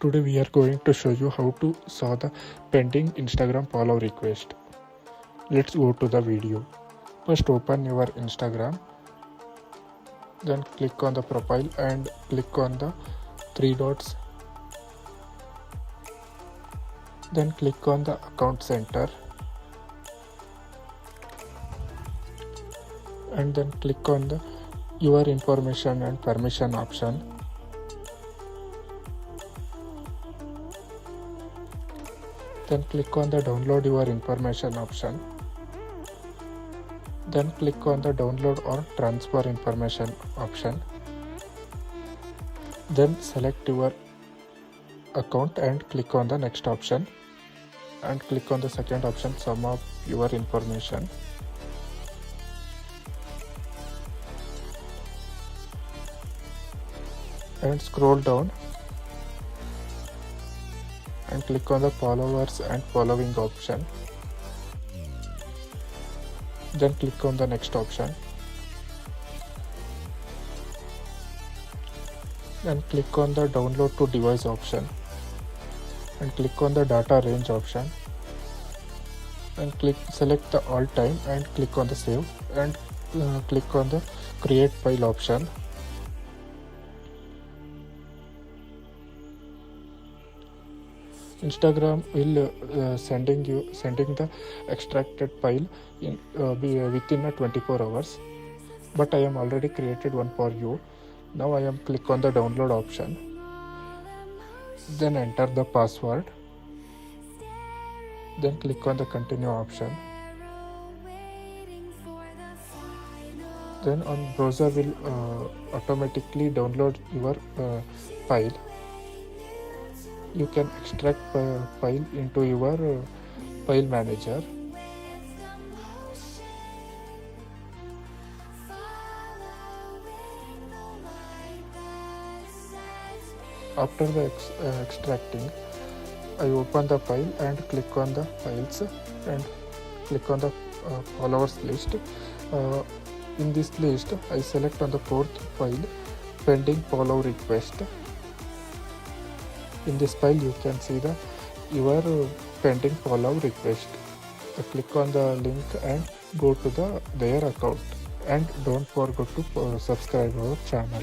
Today we are going to show you how to saw the pending Instagram follow request. Let's go to the video. First open your Instagram, then click on the profile and click on the three dots. Then click on the account center and then click on the your information and permission option. Then click on the download your information option. Then click on the download or transfer information option. Then select your account and click on the next option and click on the second option, sum of your information. And scroll down and click on the followers and following option. Then click on the next option. Then click on the download to device option and click on the data range option and select the all time and click on the save and click on the create file option. Instagram will sending the extracted file within 24 hours, but I am already created one for you. Now I am click on the download option, then enter the password, then click on the continue option. Then on browser will automatically download your file. You can extract file into your file manager. After the extracting, I open the file and click on the files and click on the followers list. In this list, I select on the fourth file, pending follow request. In this file, you can see your pending follow request. Click on the link and go to their account. And don't forget to subscribe our channel.